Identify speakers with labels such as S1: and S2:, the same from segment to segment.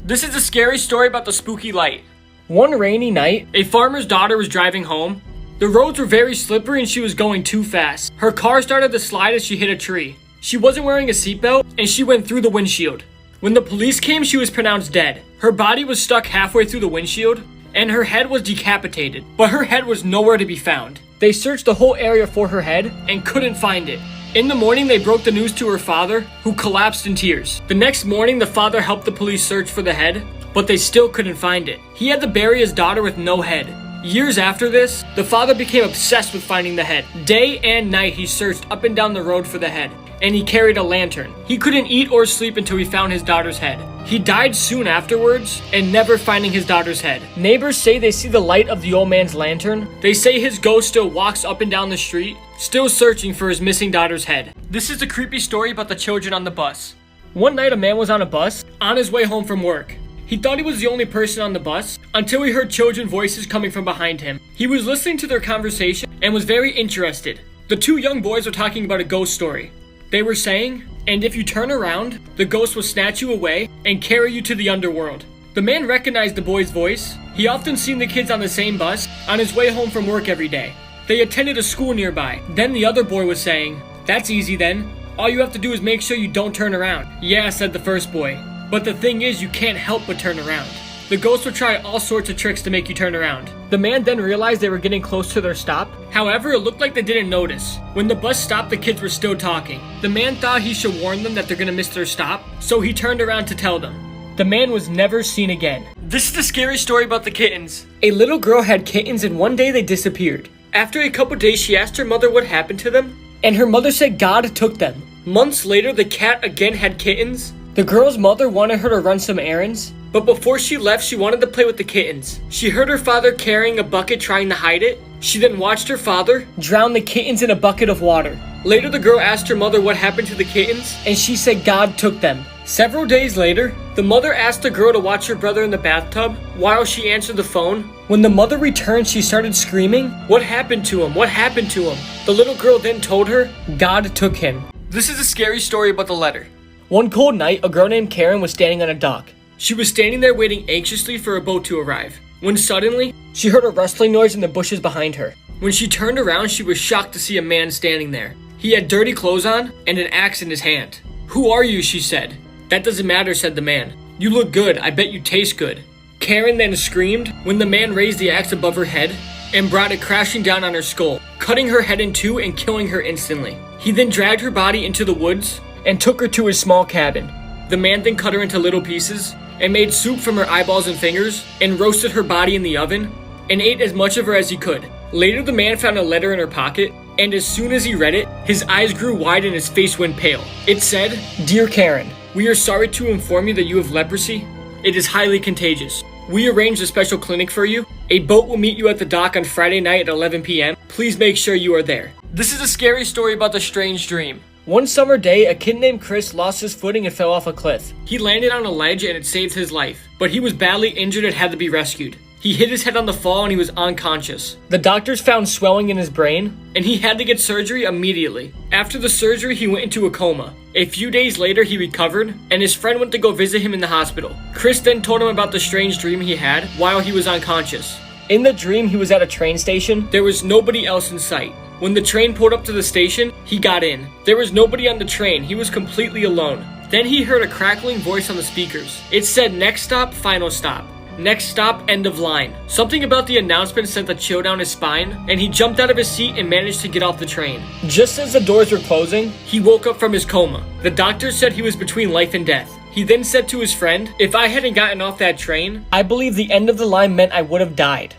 S1: This is a scary story about the spooky light.
S2: One rainy night,
S1: A farmer's daughter was driving home. The roads were very slippery and she was going too fast. Her car started to slide as she hit a tree. She wasn't wearing a seatbelt and she went through the windshield. When the police came, she was pronounced dead. Her body was stuck halfway through the windshield and her head was decapitated, but her head was nowhere to be found. They searched the whole area for her head and couldn't find it. In the morning, they broke the news to her father, who collapsed in tears. The next morning, the father helped the police search for the head, but they still couldn't find it. He had to bury his daughter with no head. Years after this, the father became obsessed with finding the head. Day and night, he searched up and down the road for the head, and he carried a lantern. He couldn't eat or sleep until he found his daughter's head. He died soon afterwards and never finding his daughter's head. Neighbors say they see the light of the old man's lantern. They say his ghost still walks up and down the street, still searching for his missing daughter's head. This is a creepy story about the children on the bus. One night, a man was on a bus on his way home from work. He thought he was the only person on the bus until he heard children's voices coming from behind him. He was listening to their conversation and was very interested. The two young boys were talking about a ghost story. They were saying, "And if you turn around, the ghost will snatch you away and carry you to the underworld." The man recognized the boy's voice. He often seen the kids on the same bus on his way home from work every day. They attended a school nearby. Then the other boy was saying, "That's easy then. All you have to do is make sure you don't turn around." "Yeah," said the first boy. "But the thing is, you can't help but turn around. The ghost will try all sorts of tricks to make you turn around." The man then realized they were getting close to their stop. However, it looked like they didn't notice. When the bus stopped, the kids were still talking. The man thought he should warn them that they're gonna miss their stop, so he turned around to tell them. The man was never seen again. This is the scary story about the kittens. A little girl had kittens and one day they disappeared. After a couple days, she asked her mother what happened to them, and her mother said God took them. Months later, the cat again had kittens. The girl's mother wanted her to run some errands, but before she left, she wanted to play with the kittens. She heard her father carrying a bucket trying to hide it. She then watched her father drown the kittens in a bucket of water. Later, the girl asked her mother what happened to the kittens, and she said God took them. Several days later, the mother asked the girl to watch her brother in the bathtub while she answered the phone. When the mother returned, she started screaming, "What happened to him? What happened to him?" The little girl then told her, God took him. This is a scary story about the letter. One cold night, a girl named Karen was standing on a dock. She was standing there waiting anxiously for a boat to arrive, when suddenly, she heard a rustling noise in the bushes behind her. When she turned around, she was shocked to see a man standing there. He had dirty clothes on and an axe in his hand. "Who are you?" she said. "That doesn't matter," said the man. "You look good. I bet you taste good." Karen then screamed when the man raised the axe above her head and brought it crashing down on her skull, cutting her head in two and killing her instantly. He then dragged her body into the woods and took her to his small cabin. The man then cut her into little pieces and made soup from her eyeballs and fingers and roasted her body in the oven and ate as much of her as he could. Later, the man found a letter in her pocket, and as soon as he read it, his eyes grew wide and his face went pale. It said, "Dear Karen, we are sorry to inform you that you have leprosy. It is highly contagious. We arranged a special clinic for you. A boat will meet you at the dock on Friday night at 11 p.m. Please make sure you are there." This is a scary story about the strange dream. One summer day, a kid named Chris lost his footing and fell off a cliff. He landed on a ledge and it saved his life, but he was badly injured and had to be rescued. He hit his head on the fall and he was unconscious. The doctors found swelling in his brain, and he had to get surgery immediately. After the surgery, he went into a coma. A few days later, he recovered, and his friend went to go visit him in the hospital. Chris then told him about the strange dream he had while he was unconscious. In the dream, he was at a train station. There was nobody else in sight. When the train pulled up to the station, he got in. There was nobody on the train. He was completely alone. Then he heard a crackling voice on the speakers. It said, "Next stop, final stop. Next stop, end of line." Something about the announcement sent a chill down his spine, and he jumped out of his seat and managed to get off the train. Just as the doors were closing, he woke up from his coma. The doctor said he was between life and death. He then said to his friend, "If I hadn't gotten off that train, I believe the end of the line meant I would have died."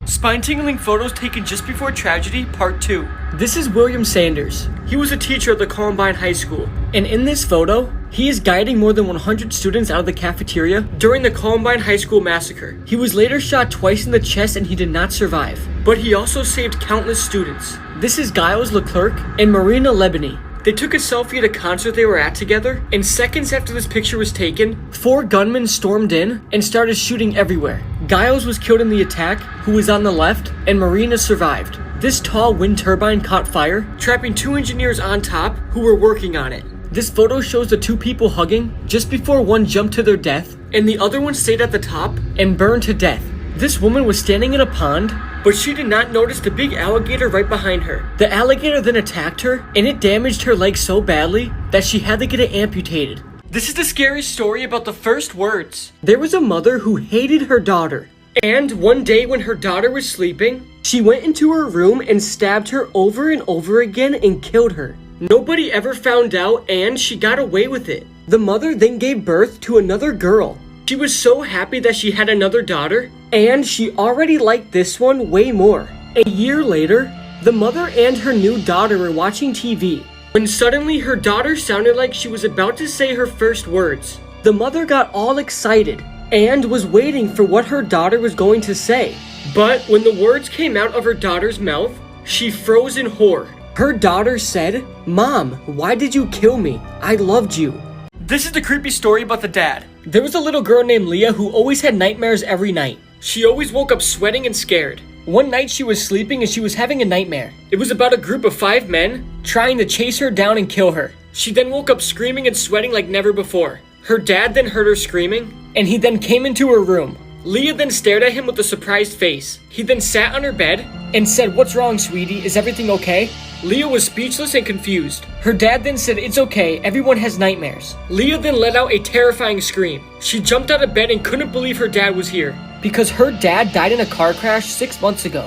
S1: Spine-tingling photos taken just before tragedy, part 2. This is William Sanders. He was a teacher at the Columbine High School. And in this photo, he is guiding more than 100 students out of the cafeteria during the Columbine High School massacre. He was later shot twice in the chest and he did not survive. But he also saved countless students. This is Giles Leclerc and Marina Lebany. They took a selfie at a concert they were at together, and seconds after this picture was taken, 4 gunmen stormed in and started shooting everywhere. Giles was killed in the attack, who was on the left, and Marina survived. This tall wind turbine caught fire, trapping 2 engineers on top who were working on it. This photo shows the two people hugging just before one jumped to their death and the other one stayed at the top and burned to death. This woman was standing in a pond, but she did not notice the big alligator right behind her. The alligator then attacked her and it damaged her leg so badly that she had to get it amputated. This is the scary story about the first words. There was a mother who hated her daughter. And one day when her daughter was sleeping, she went into her room and stabbed her over and over again and killed her. Nobody ever found out and she got away with it. The mother then gave birth to another girl. She was so happy that she had another daughter, and she already liked this one way more. A year later, the mother and her new daughter were watching TV, when suddenly her daughter sounded like she was about to say her first words. The mother got all excited and was waiting for what her daughter was going to say. But when the words came out of her daughter's mouth, she froze in horror. Her daughter said, "Mom, why did you kill me? I loved you." This is the creepy story about the dad. There was a little girl named Leah who always had nightmares every night. She always woke up sweating and scared. One night she was sleeping and she was having a nightmare. It was about a group of 5 men trying to chase her down and kill her. She then woke up screaming and sweating like never before. Her dad then heard her screaming, and he then came into her room. Leah then stared at him with a surprised face. He then sat on her bed and said, "What's wrong, sweetie? Is everything okay?" Leah was speechless and confused. Her dad then said, "It's okay, everyone has nightmares." Leah then let out a terrifying scream. She jumped out of bed and couldn't believe her dad was here, because her dad died in a car crash 6 months ago.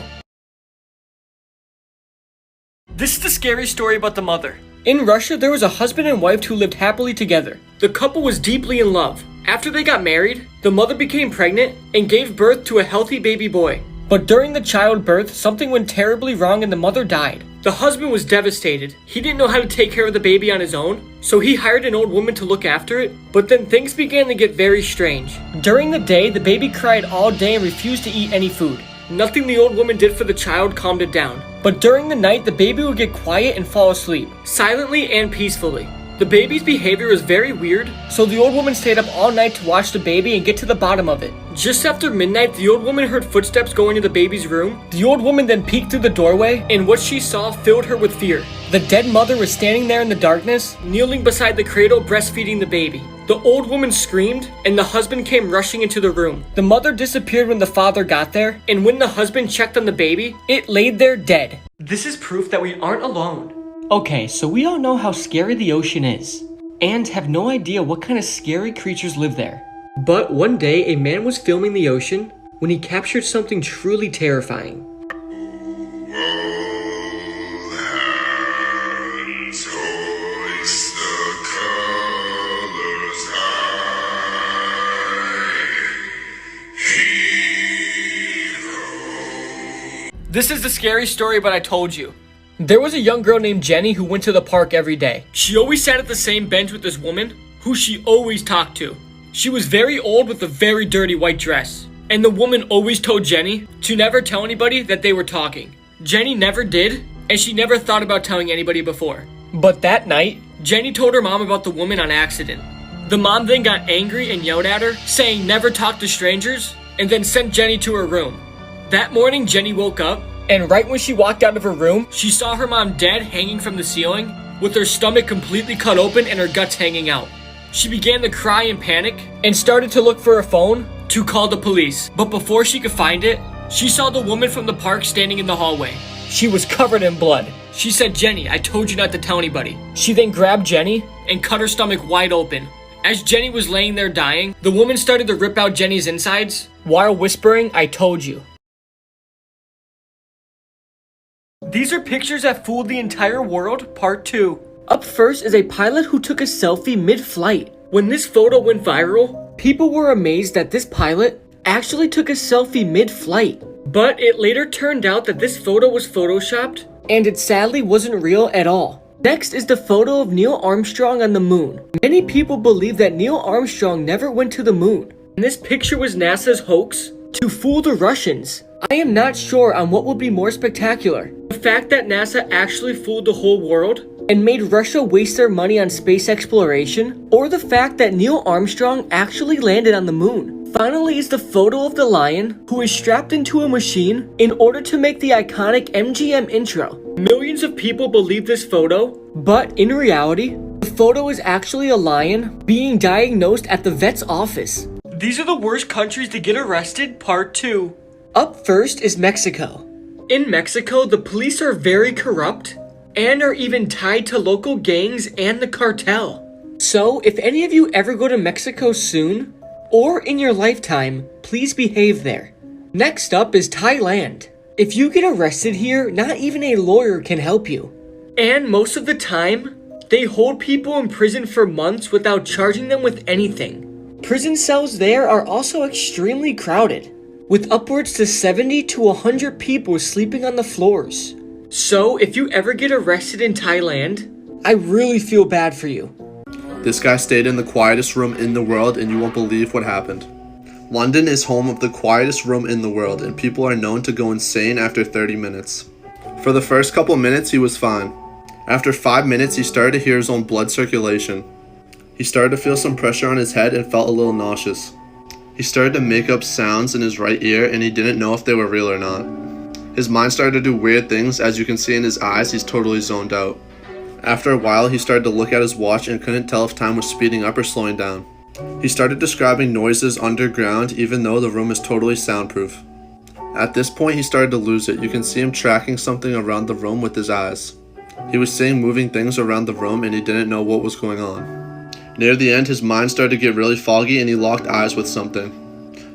S1: This is the scary story about the mother. In Russia, there was a husband and wife who lived happily together. The couple was deeply in love. After they got married, the mother became pregnant and gave birth to a healthy baby boy. But during the childbirth, something went terribly wrong and the mother died. The husband was devastated. He didn't know how to take care of the baby on his own, so he hired an old woman to look after it. But then things began to get very strange. During the day, the baby cried all day and refused to eat any food. Nothing the old woman did for the child calmed it down. But during the night, the baby would get quiet and fall asleep, silently and peacefully. The baby's behavior was very weird, so the old woman stayed up all night to watch the baby and get to the bottom of it. Just after midnight, the old woman heard footsteps going into the baby's room. The old woman then peeked through the doorway, and what she saw filled her with fear. The dead mother was standing there in the darkness, kneeling beside the cradle, breastfeeding the baby. The old woman screamed, and the husband came rushing into the room. The mother disappeared when the father got there, and when the husband checked on the baby, it laid there dead. This is proof that we aren't alone. Okay, so we all know how scary the ocean is, and have no idea what kind of scary creatures live there. But one day, a man was filming the ocean when he captured something truly terrifying. This is the scary story, but I told you. There was a young girl named Jenny who went to the park every day. She always sat at the same bench with this woman who she always talked to. She was very old with a very dirty white dress. And the woman always told Jenny to never tell anybody that they were talking. Jenny never did, and she never thought about telling anybody before. But that night, Jenny told her mom about the woman on accident. The mom then got angry and yelled at her, saying never talk to strangers, and then sent Jenny to her room. That morning, Jenny woke up, and right when she walked out of her room, she saw her mom dead hanging from the ceiling, with her stomach completely cut open and her guts hanging out. She began to cry and panic, and started to look for her phone to call the police. But before she could find it, she saw the woman from the park standing in the hallway. She was covered in blood. She said, "Jenny, I told you not to tell anybody." She then grabbed Jenny and cut her stomach wide open. As Jenny was laying there dying, the woman started to rip out Jenny's insides while whispering, "I told you." These are pictures that fooled the entire world, part 2. Up first is a pilot who took a selfie mid-flight. When this photo went viral, people were amazed that this pilot actually took a selfie mid-flight. But it later turned out that this photo was photoshopped, and it sadly wasn't real at all. Next is the photo of Neil Armstrong on the moon. Many people believe that Neil Armstrong never went to the moon, and this picture was NASA's hoax to fool the Russians. I am not sure on what would be more spectacular. The fact that NASA actually fooled the whole world and made Russia waste their money on space exploration, or the fact that Neil Armstrong actually landed on the moon. Finally is the photo of the lion who is strapped into a machine in order to make the iconic MGM intro. Millions of people believe this photo, but in reality, the photo is actually a lion being diagnosed at the vet's office. These are the worst countries to get arrested, part 2. Up first is Mexico. In Mexico, the police are very corrupt and are even tied to local gangs and the cartel. So, if any of you ever go to Mexico soon, or in your lifetime, please behave there. Next up is Thailand. If you get arrested here, not even a lawyer can help you. And most of the time, they hold people in prison for months without charging them with anything. Prison cells there are also extremely crowded, with upwards to 70 to 100 people sleeping on the floors. So, if you ever get arrested in Thailand, I really feel bad for you.
S2: This guy stayed in the quietest room in the world and you won't believe what happened. London is home of the quietest room in the world and people are known to go insane after 30 minutes. For the first couple minutes he was fine. After 5 minutes he started to hear his own blood circulation. He started to feel some pressure on his head and felt a little nauseous. He started to make up sounds in his right ear and he didn't know if they were real or not. His mind started to do weird things. As you can see in his eyes, he's totally zoned out. After a while, he started to look at his watch and couldn't tell if time was speeding up or slowing down. He started describing noises underground even though the room is totally soundproof. At this point, he started to lose it. You can see him tracking something around the room with his eyes. He was seeing moving things around the room and he didn't know what was going on. Near the end, his mind started to get really foggy and he locked eyes with something.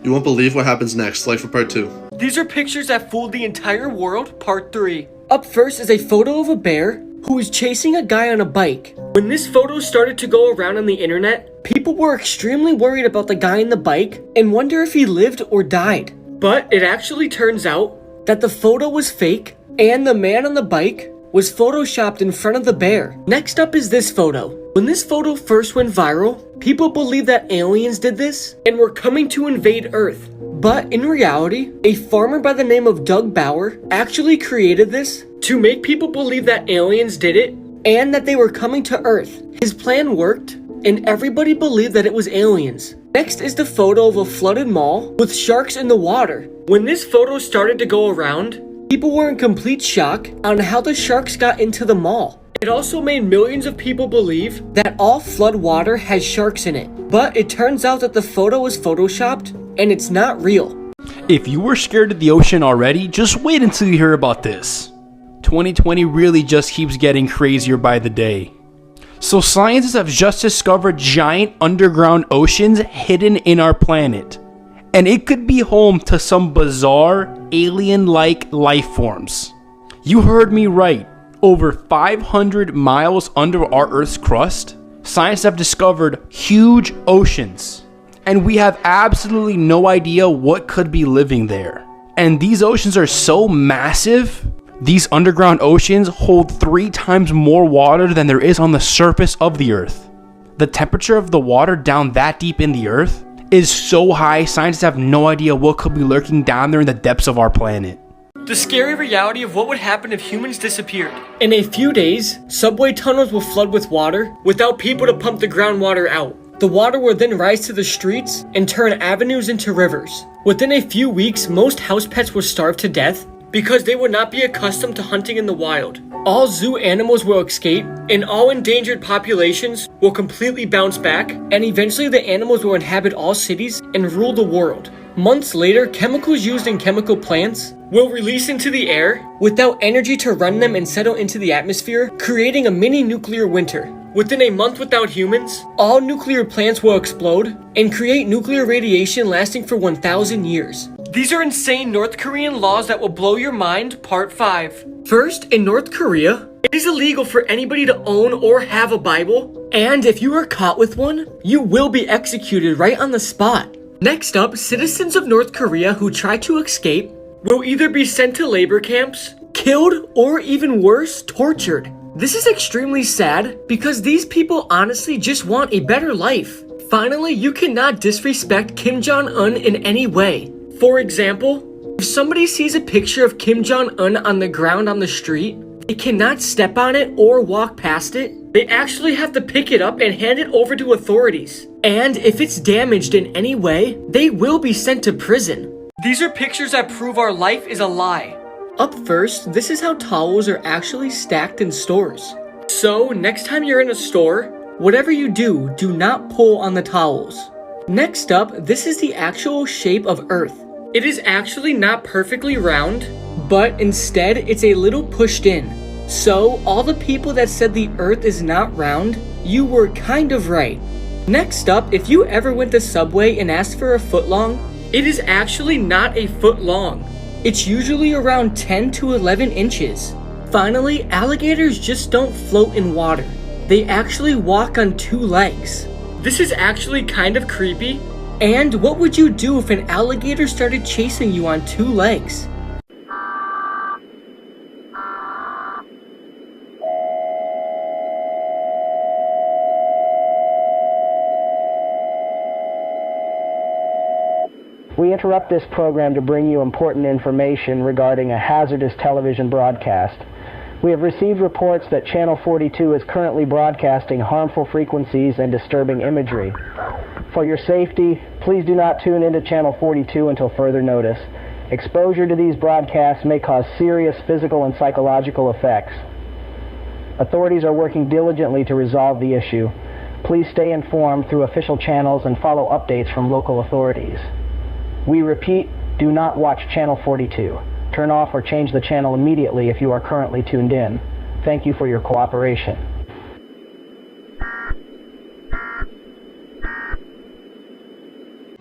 S2: You won't believe what happens next. Like for part 2.
S1: These are pictures that fooled the entire world, part 3. Up first is a photo of a bear who is chasing a guy on a bike. When this photo started to go around on the internet, people were extremely worried about the guy on the bike and wonder if he lived or died. But it actually turns out that the photo was fake and the man on the bike was photoshopped in front of the bear. Next up is this photo. When this photo first went viral, people believed that aliens did this and were coming to invade Earth. But in reality, a farmer by the name of Doug Bauer actually created this to make people believe that aliens did it and that they were coming to Earth. His plan worked and everybody believed that it was aliens. Next is the photo of a flooded mall with sharks in the water. When this photo started to go around, people were in complete shock on how the sharks got into the mall. It also made millions of people believe that all flood water has sharks in it. But it turns out that the photo was photoshopped and it's not real.
S3: If you were scared of the ocean already, just wait until you hear about this. 2020 really just keeps getting crazier by the day. So scientists have just discovered giant underground oceans hidden in our planet. And it could be home to some bizarre, alien-like life forms. You heard me right. Over 500 miles under our Earth's crust, scientists have discovered huge oceans. And we have absolutely no idea what could be living there. And these oceans are so massive, these underground oceans hold 3 times more water than there is on the surface of the Earth. The temperature of the water down that deep in the Earth is so high, scientists have no idea what could be lurking down there in the depths of our planet.
S1: The scary reality of what would happen if humans disappeared. In a few days, subway tunnels will flood with water without people to pump the groundwater out. The water will then rise to the streets and turn avenues into rivers. Within a few weeks, most house pets will starve to death because they would not be accustomed to hunting in the wild. All zoo animals will escape, and all endangered populations will completely bounce back, and eventually the animals will inhabit all cities and rule the world. Months later, chemicals used in chemical plants will release into the air without energy to run them and settle into the atmosphere, creating a mini nuclear winter. Within a month without humans, all nuclear plants will explode and create nuclear radiation lasting for 1,000 years. These are insane North Korean laws that will blow your mind, part 5. First, in North Korea, it is illegal for anybody to own or have a Bible, and if you are caught with one, you will be executed right on the spot. Next up, citizens of North Korea who try to escape will either be sent to labor camps, killed, or even worse, tortured. This is extremely sad because these people honestly just want a better life. Finally, you cannot disrespect Kim Jong-un in any way. For example, if somebody sees a picture of Kim Jong-un on the ground on the street, they cannot step on it or walk past it. They actually have to pick it up and hand it over to authorities. And if it's damaged in any way, they will be sent to prison. These are pictures that prove our life is a lie. Up first, this is how towels are actually stacked in stores. So, next time you're in a store, Whatever you do, do not pull on the towels. Next up, this is the actual shape of Earth. It is actually not perfectly round, but instead it's a little pushed in. So all the people that said the Earth is not round, you were kind of right. Next up, if you ever went to Subway and asked for a foot long, it is actually not a foot long. It's usually around 10 to 11 inches. Finally, alligators just don't float in water. They actually walk on 2 legs. This is actually kind of creepy. And what would you do if an alligator started chasing you on 2 legs?
S4: We interrupt this program to bring you important information regarding a hazardous television broadcast. We have received reports that Channel 42 is currently broadcasting harmful frequencies and disturbing imagery. For your safety, please do not tune into Channel 42 until further notice. Exposure to these broadcasts may cause serious physical and psychological effects. Authorities are working diligently to resolve the issue. Please stay informed through official channels and follow updates from local authorities. We repeat, do not watch Channel 42. Turn off or change the channel immediately if you are currently tuned in. Thank you for your cooperation.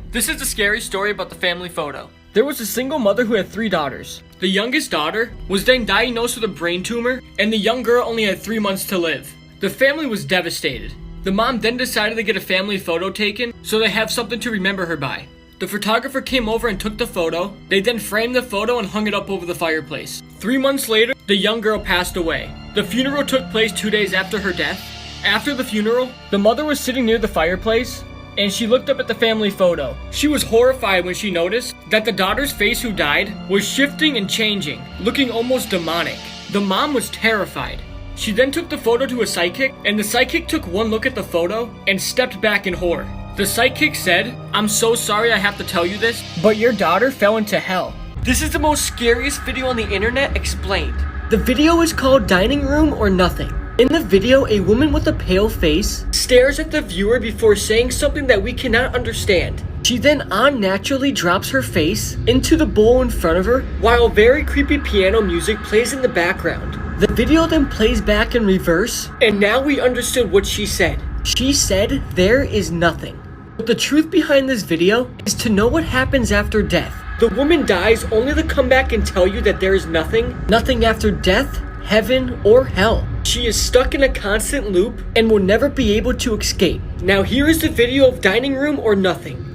S1: This is a scary story about the family photo. There was a single mother who had 3 daughters. The youngest daughter was then diagnosed with a brain tumor, and the young girl only had 3 months to live. The family was devastated. The mom then decided to get a family photo taken so they have something to remember her by. The photographer came over and took the photo. They then framed the photo and hung it up over the fireplace. 3 months later, the young girl passed away. The funeral took place 2 days after her death. After the funeral, the mother was sitting near the fireplace, and she looked up at the family photo. She was horrified when she noticed that the daughter's face who died was shifting and changing, looking almost demonic. The mom was terrified. She then took the photo to a psychic, and the psychic took one look at the photo and stepped back in horror. The psychic said, "I'm so sorry I have to tell you this, but your daughter fell into hell." This is the most scariest video on the internet explained. The video is called Dining Room or Nothing. In the video, a woman with a pale face stares at the viewer before saying something that we cannot understand. She then unnaturally drops her face into the bowl in front of her while very creepy piano music plays in the background. The video then plays back in reverse, and now we understood what she said. She said, "There is nothing." But the truth behind this video is to know what happens after death. The woman dies only to come back and tell you that there is nothing after death, heaven, or hell. She is stuck in a constant loop and will never be able to escape. Now here is the video of Dining Room or Nothing.